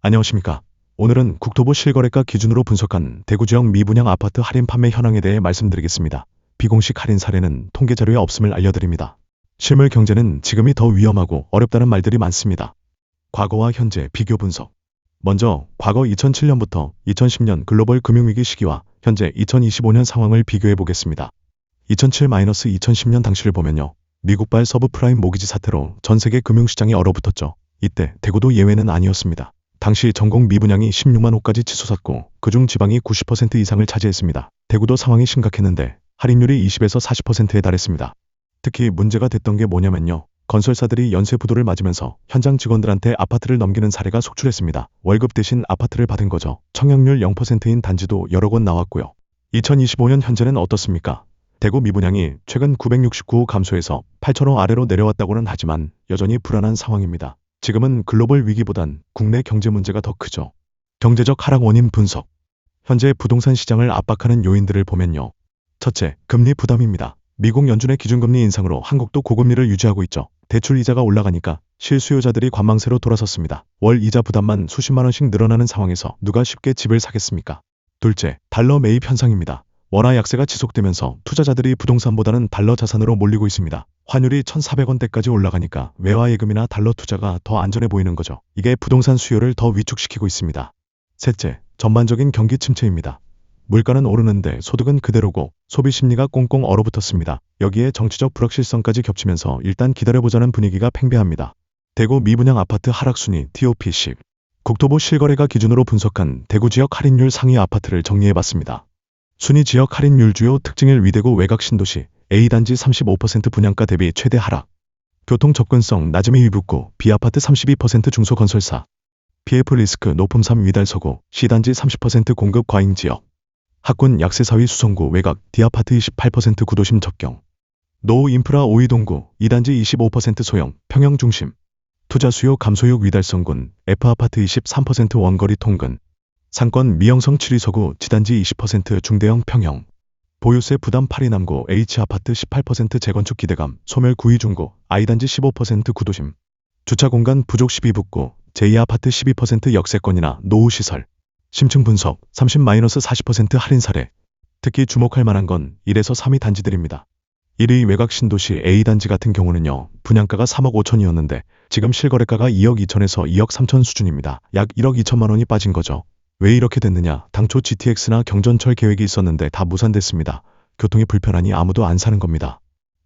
안녕하십니까. 오늘은 국토부 실거래가 기준으로 분석한 대구 지역 미분양 아파트 할인 판매 현황에 대해 말씀드리겠습니다. 비공식 할인 사례는 통계 자료에 없음을 알려드립니다. 실물 경제는 지금이 더 위험하고 어렵다는 말들이 많습니다. 과거와 현재 비교 분석. 먼저 과거 2007년부터 2010년 글로벌 금융위기 시기와 현재 2025년 상황을 비교해 보겠습니다. 2007-2010년 당시를 보면요. 미국발 서브프라임 모기지 사태로 전 세계 금융시장이 얼어붙었죠. 이때 대구도 예외는 아니었습니다. 당시 전국 미분양이 16만 호까지 치솟았고 그중 지방이 90% 이상을 차지했습니다. 대구도 상황이 심각했는데 할인율이 20에서 40%에 달했습니다. 특히 문제가 됐던 게 뭐냐면요. 건설사들이 연쇄 부도를 맞으면서 현장 직원들한테 아파트를 넘기는 사례가 속출했습니다. 월급 대신 아파트를 받은 거죠. 청약률 0%인 단지도 여러 곳 나왔고요. 2025년 현재는 어떻습니까? 대구 미분양이 최근 969호 감소해서 8,000호 아래로 내려왔다고는 하지만 여전히 불안한 상황입니다. 지금은 글로벌 위기보단 국내 경제 문제가 더 크죠. 경제적 하락 원인 분석. 현재 부동산 시장을 압박하는 요인들을 보면요. 첫째, 금리 부담입니다. 미국 연준의 기준금리 인상으로 한국도 고금리를 유지하고 있죠. 대출 이자가 올라가니까 실수요자들이 관망세로 돌아섰습니다. 월 이자 부담만 수십만 원씩 늘어나는 상황에서 누가 쉽게 집을 사겠습니까? 둘째, 달러 매입 현상입니다. 원화 약세가 지속되면서 투자자들이 부동산보다는 달러 자산으로 몰리고 있습니다. 환율이 1,400원대까지 올라가니까 외화 예금이나 달러 투자가 더 안전해 보이는 거죠. 이게 부동산 수요를 더 위축시키고 있습니다. 셋째, 전반적인 경기 침체입니다. 물가는 오르는데 소득은 그대로고 소비 심리가 꽁꽁 얼어붙었습니다. 여기에 정치적 불확실성까지 겹치면서 일단 기다려보자는 분위기가 팽배합니다. 대구 미분양 아파트 하락순위 TOP10. 국토부 실거래가 기준으로 분석한 대구 지역 할인율 상위 아파트를 정리해봤습니다. 순위 지역 할인율 주요 특징일 위대구 외곽 신도시 A단지 35% 분양가 대비 최대 하락. 교통 접근성 낮음이 위북구 B아파트 32% 중소건설사. PF 리스크 높음 3 위달서구 C단지 30% 공급 과잉 지역. 학군 약세 4위 수성구 외곽 D아파트 28% 구도심 접경. 노후 인프라 5위 동구 2단지 25% 소형 평형 중심. 투자 수요 감소 6 위달성군 F아파트 23% 원거리 통근. 상권 미형성 7위 서구 지단지 20% 중대형 평형. 보유세 부담 8위 남구 H아파트 18% 재건축 기대감 소멸 9위 중구 I단지 15% 구도심. 주차 공간 부족 12 북구 J아파트 12% 역세권이나 노후시설. 심층 분석 30-40% 할인 사례. 특히 주목할 만한 건 1에서 3위 단지들입니다. 1위 외곽 신도시 A단지 같은 경우는요. 분양가가 3억 5천이었는데 지금 실거래가가 2억 2천에서 2억 3천 수준입니다. 약 1억 2천만 원이 빠진 거죠. 왜 이렇게 됐느냐? 당초 GTX나 경전철 계획이 있었는데 다 무산됐습니다. 교통이 불편하니 아무도 안 사는 겁니다.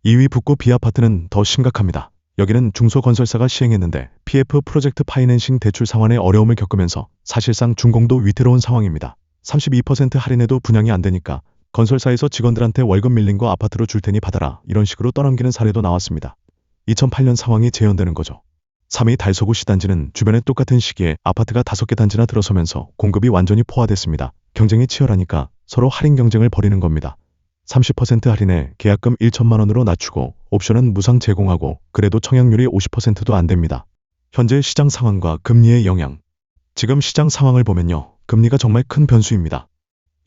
2위 북구 B아파트는 더 심각합니다. 여기는 중소건설사가 시행했는데 PF 프로젝트 파이낸싱 대출 상환에 어려움을 겪으면서 사실상 준공도 위태로운 상황입니다. 32% 할인해도 분양이 안 되니까 건설사에서 직원들한테 월급 밀린 거 아파트로 줄 테니 받아라 이런 식으로 떠넘기는 사례도 나왔습니다. 2008년 상황이 재현되는 거죠. 3위 달서구 C단지는 주변에 똑같은 시기에 아파트가 5개 단지나 들어서면서 공급이 완전히 포화됐습니다. 경쟁이 치열하니까 서로 할인 경쟁을 벌이는 겁니다. 30% 할인에 계약금 1천만 원으로 낮추고 옵션은 무상 제공하고 그래도 청약률이 50%도 안 됩니다. 현재 시장 상황과 금리의 영향. 지금 시장 상황을 보면요. 금리가 정말 큰 변수입니다.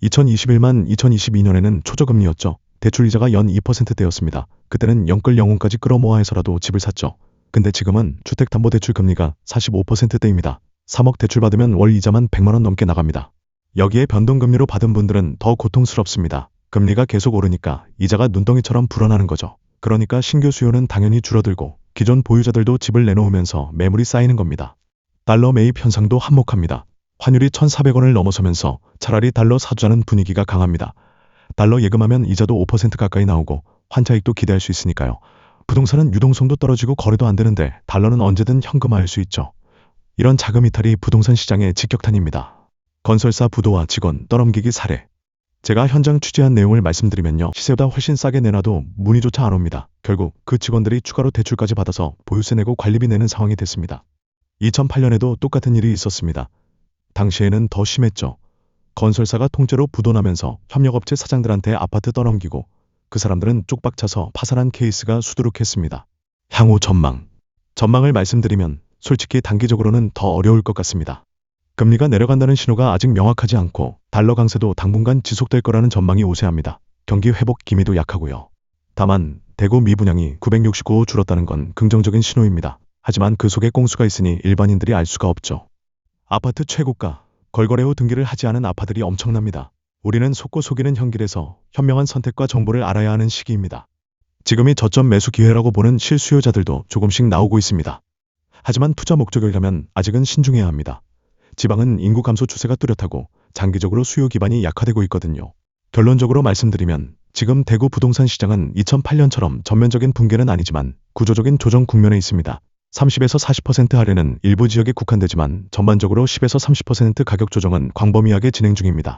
2021만 2022년에는 초저금리였죠. 대출이자가 연 2%대였습니다. 그때는 영끌 영혼까지 끌어모아 해서라도 집을 샀죠. 근데 지금은 주택담보대출 금리가 45%대입니다. 3억 대출 받으면 월 이자만 100만 원 넘게 나갑니다. 여기에 변동금리로 받은 분들은 더 고통스럽습니다. 금리가 계속 오르니까 이자가 눈덩이처럼 불어나는 거죠. 그러니까 신규 수요는 당연히 줄어들고 기존 보유자들도 집을 내놓으면서 매물이 쌓이는 겁니다. 달러 매입 현상도 한몫합니다. 환율이 1,400원을 넘어서면서 차라리 달러 사두자는 분위기가 강합니다. 달러 예금하면 이자도 5% 가까이 나오고 환차익도 기대할 수 있으니까요. 부동산은 유동성도 떨어지고 거래도 안 되는데 달러는 언제든 현금화할 수 있죠. 이런 자금 이탈이 부동산 시장의 직격탄입니다. 건설사 부도와 직원 떠넘기기 사례. 제가 현장 취재한 내용을 말씀드리면요. 시세보다 훨씬 싸게 내놔도 문의조차 안 옵니다. 결국 그 직원들이 추가로 대출까지 받아서 보유세 내고 관리비 내는 상황이 됐습니다. 2008년에도 똑같은 일이 있었습니다. 당시에는 더 심했죠. 건설사가 통째로 부도나면서 협력업체 사장들한테 아파트 떠넘기고 그 사람들은 쪽박차서 파산한 케이스가 수두룩했습니다. 향후 전망. 전망을 말씀드리면 솔직히 단기적으로는 더 어려울 것 같습니다. 금리가 내려간다는 신호가 아직 명확하지 않고 달러 강세도 당분간 지속될 거라는 전망이 우세합니다. 경기 회복 기미도 약하고요. 다만 대구 미분양이 969호 줄었다는 건 긍정적인 신호입니다. 하지만 그 속에 꽁수가 있으니 일반인들이 알 수가 없죠. 아파트 최고가, 걸거래 후 등기를 하지 않은 아파들이 엄청납니다. 우리는 속고 속이는 현길에서 현명한 선택과 정보를 알아야 하는 시기입니다. 지금이 저점 매수 기회라고 보는 실수요자들도 조금씩 나오고 있습니다. 하지만 투자 목적이라면 아직은 신중해야 합니다. 지방은 인구 감소 추세가 뚜렷하고 장기적으로 수요 기반이 약화되고 있거든요. 결론적으로 말씀드리면 지금 대구 부동산 시장은 2008년처럼 전면적인 붕괴는 아니지만 구조적인 조정 국면에 있습니다. 30에서 40% 하락은 일부 지역에 국한되지만 전반적으로 10에서 30% 가격 조정은 광범위하게 진행 중입니다.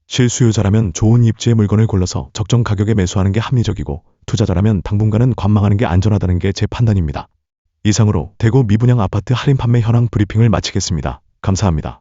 실수요자라면 좋은 입지의 물건을 골라서 적정 가격에 매수하는 게 합리적이고 투자자라면 당분간은 관망하는 게 안전하다는 게 제 판단입니다. 이상으로 대구 미분양 아파트 할인 판매 현황 브리핑을 마치겠습니다. 감사합니다.